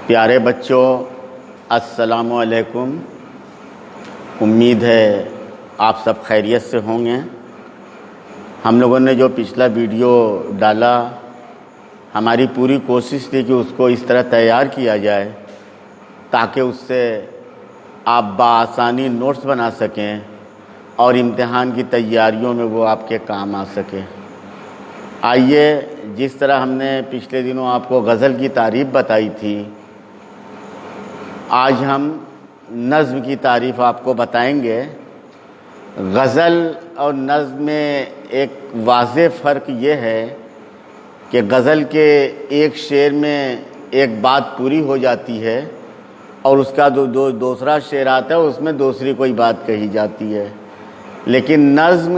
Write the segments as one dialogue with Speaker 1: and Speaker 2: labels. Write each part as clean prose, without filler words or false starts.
Speaker 1: پیارے بچوں، السلام علیکم۔ امید ہے آپ سب خیریت سے ہوں گے۔ ہم لوگوں نے جو پچھلا ویڈیو ڈالا، ہماری پوری کوشش تھی کہ اس کو اس طرح تیار کیا جائے تاکہ اس سے آپ بآسانی نوٹس بنا سکیں اور امتحان کی تیاریوں میں وہ آپ کے کام آ سکے۔ آئیے، جس طرح ہم نے پچھلے دنوں آپ کو غزل کی تعریف بتائی تھی، آج ہم نظم کی تعریف آپ کو بتائیں گے۔ غزل اور نظم میں ایک واضح فرق یہ ہے کہ غزل کے ایک شعر میں ایک بات پوری ہو جاتی ہے اور اس کا دوسرا شعر آتا ہے، اس میں دوسری کوئی بات کہی جاتی ہے، لیکن نظم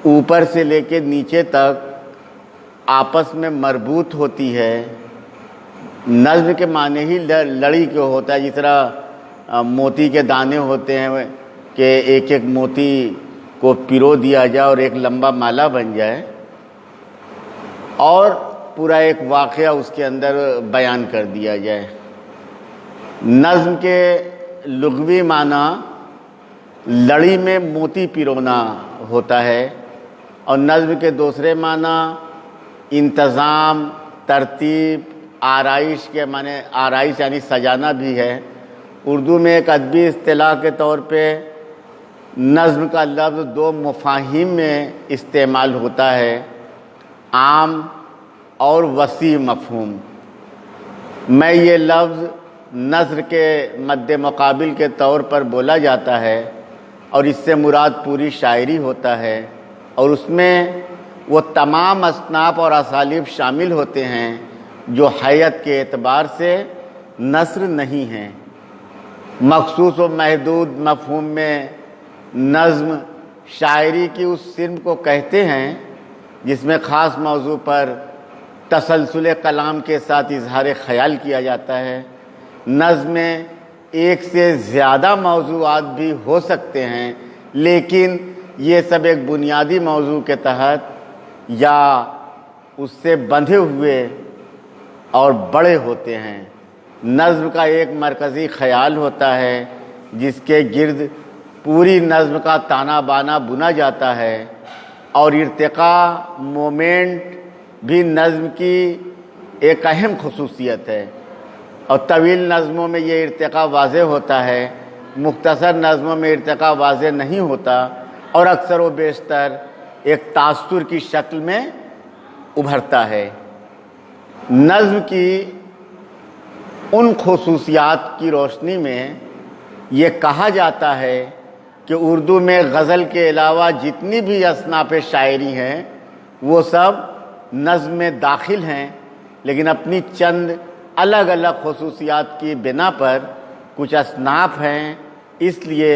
Speaker 1: اوپر سے لے کے نیچے تک آپس میں مربوط ہوتی ہے۔ نظم کے معنی ہی لڑی کے ہوتا ہے، جس طرح موتی کے دانے ہوتے ہیں کہ ایک ایک موتی کو پرو دیا جائے اور ایک لمبا مالا بن جائے اور پورا ایک واقعہ اس کے اندر بیان کر دیا جائے۔ نظم کے لغوی معنی لڑی میں موتی پرونا ہوتا ہے اور نظم کے دوسرے معنی انتظام، ترتیب، آرائش کے معنی آرائش یعنی سجانا بھی ہے۔ اردو میں ایک ادبی اصطلاح کے طور پہ نظم کا لفظ دو مفاہیم میں استعمال ہوتا ہے، عام اور وسیع مفہوم میں۔ یہ لفظ نثر کے مد مقابل کے طور پر بولا جاتا ہے اور اس سے مراد پوری شاعری ہوتا ہے، اور اس میں وہ تمام اصناف اور اسالیب شامل ہوتے ہیں جو حیت کے اعتبار سے نثر نہیں ہیں۔ مخصوص و محدود مفہوم میں نظم شاعری کی اس صنف کو کہتے ہیں جس میں خاص موضوع پر تسلسل کلام کے ساتھ اظہار خیال کیا جاتا ہے۔ نظم میں ایک سے زیادہ موضوعات بھی ہو سکتے ہیں، لیکن یہ سب ایک بنیادی موضوع کے تحت یا اس سے بندھے ہوئے اور بڑے ہوتے ہیں۔ نظم کا ایک مرکزی خیال ہوتا ہے جس کے گرد پوری نظم کا تانا بانا بنا جاتا ہے، اور ارتقاء مومنٹ بھی نظم کی ایک اہم خصوصیت ہے، اور طویل نظموں میں یہ ارتقاء واضح ہوتا ہے، مختصر نظموں میں ارتقاء واضح نہیں ہوتا اور اکثر و بیشتر ایک تاثر کی شکل میں ابھرتا ہے۔ نظم کی ان خصوصیات کی روشنی میں یہ کہا جاتا ہے کہ اردو میں غزل کے علاوہ جتنی بھی اصناف شاعری ہیں وہ سب نظم میں داخل ہیں، لیکن اپنی چند الگ الگ خصوصیات کی بنا پر کچھ اصناف ہیں، اس لیے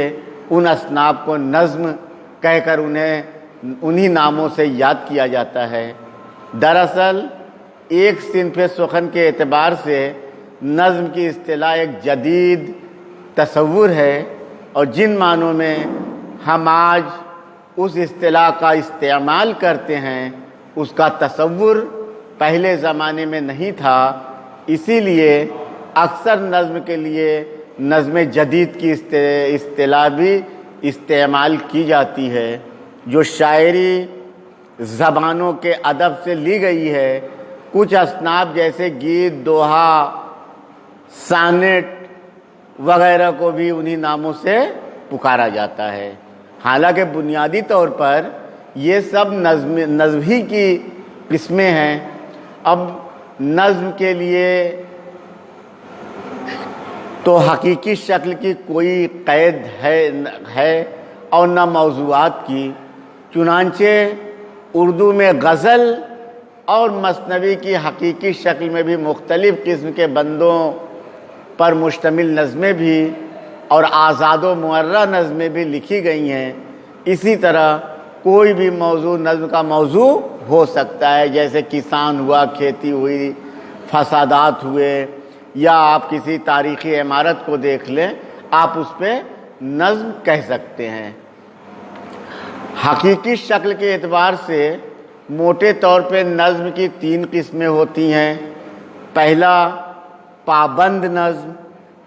Speaker 1: ان اصناف کو نظم کہہ کر انہی ناموں سے یاد کیا جاتا ہے۔ دراصل ایک صنف سخن کے اعتبار سے نظم کی اصطلاح ایک جدید تصور ہے، اور جن معنوں میں ہم آج اس اصطلاح کا استعمال کرتے ہیں اس کا تصور پہلے زمانے میں نہیں تھا، اسی لیے اکثر نظم کے لیے نظم جدید کی اصطلاح بھی استعمال کی جاتی ہے، جو شاعری زبانوں کے ادب سے لی گئی ہے۔ کچھ اصناف جیسے گیت، دوہا، سانٹ وغیرہ کو بھی انہی ناموں سے پکارا جاتا ہے۔ حالانکہ بنیادی طور پر یہ سب نظم ہی کی قسمیں ہیں۔ اب نظم کے لیے تو حقیقی شکل کی کوئی قید ہے اور نہ موضوعات کی، چنانچہ اردو میں غزل اور مثنوی کی حقیقی شکل میں بھی مختلف قسم کے بندوں پر مشتمل نظمیں بھی اور آزاد و معرہ نظمیں بھی لکھی گئی ہیں۔ اسی طرح کوئی بھی موضوع نظم کا موضوع ہو سکتا ہے، جیسے کسان ہوا، کھیتی ہوئی، فسادات ہوئے، یا آپ کسی تاریخی عمارت کو دیکھ لیں، آپ اس پہ نظم کہہ سکتے ہیں۔ حقیقی شکل کے اعتبار سے موٹے طور پہ نظم کی تین قسمیں ہوتی ہیں۔ پہلا پابند نظم.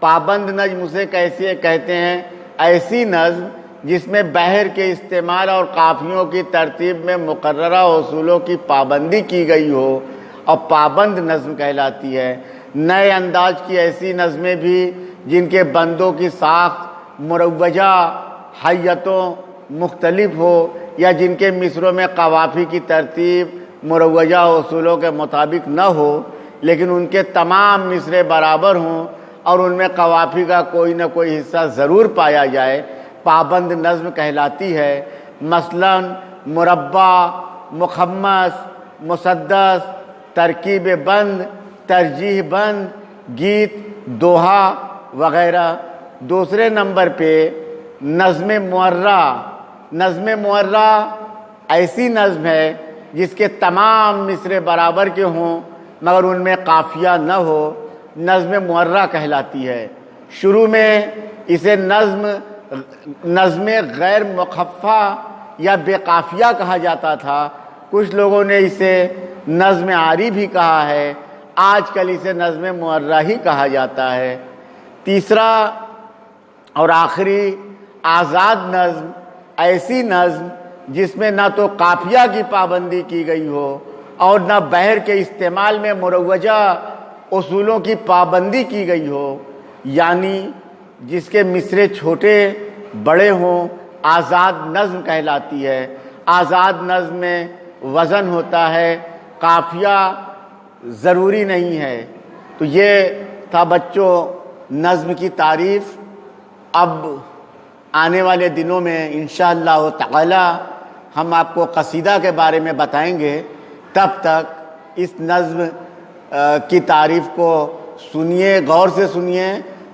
Speaker 1: پابند نظم اسے کیسے کہتے ہیں؟ ایسی نظم جس میں بحر کے استعمال اور قافیوں کی ترتیب میں مقررہ اصولوں کی پابندی کی گئی ہو اور پابند نظم کہلاتی ہے. نئے انداز کی ایسی نظمیں بھی جن کے بندوں کی ساخت مروجہ حیتوں مختلف ہو یا جن کے مصروں میں قوافی کی ترتیب مروجہ اصولوں کے مطابق نہ ہو لیکن ان کے تمام مصرے برابر ہوں اور ان میں قوافی کا کوئی نہ کوئی حصہ ضرور پایا جائے، پابند نظم کہلاتی ہے. مثلا مربع، مخمس، مسدس، ترکیب بند، ترجیح بند، گیت، دوہا وغیرہ. دوسرے نمبر پہ نظم معرہ. نظم معرہ ایسی نظم ہے جس کے تمام مصرے برابر کے ہوں مگر ان میں قافیہ نہ ہو، نظم معرہ کہلاتی ہے. شروع میں اسے نظم غیر مخفہ یا بے قافیہ کہا جاتا تھا. کچھ لوگوں نے اسے نظم عاری بھی کہا ہے. آج کل اسے نظم معرہ ہی کہا جاتا ہے. تیسرا اور آخری آزاد نظم ایسی نظم جس میں نہ تو قافیہ کی پابندی کی گئی ہو اور نہ بحر کے استعمال میں مروجہ اصولوں کی پابندی کی گئی ہو، یعنی جس کے مصرے چھوٹے بڑے ہوں، آزاد نظم کہلاتی ہے. آزاد نظم میں وزن ہوتا ہے، قافیہ ضروری نہیں ہے. تو یہ تھا بچوں نظم کی تعریف. اب آنے والے دنوں میں انشاءاللہ تعالی ہم آپ کو قصیدہ کے بارے میں بتائیں گے. تب تک اس نظم کی تعریف کو سنیے، غور سے سنیے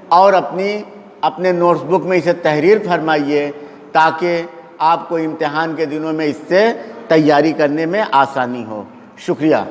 Speaker 1: اور اپنے نوٹس بک میں اسے تحریر فرمائیے تاکہ آپ کو امتحان کے دنوں میں اس سے تیاری کرنے میں آسانی ہو. شکریہ.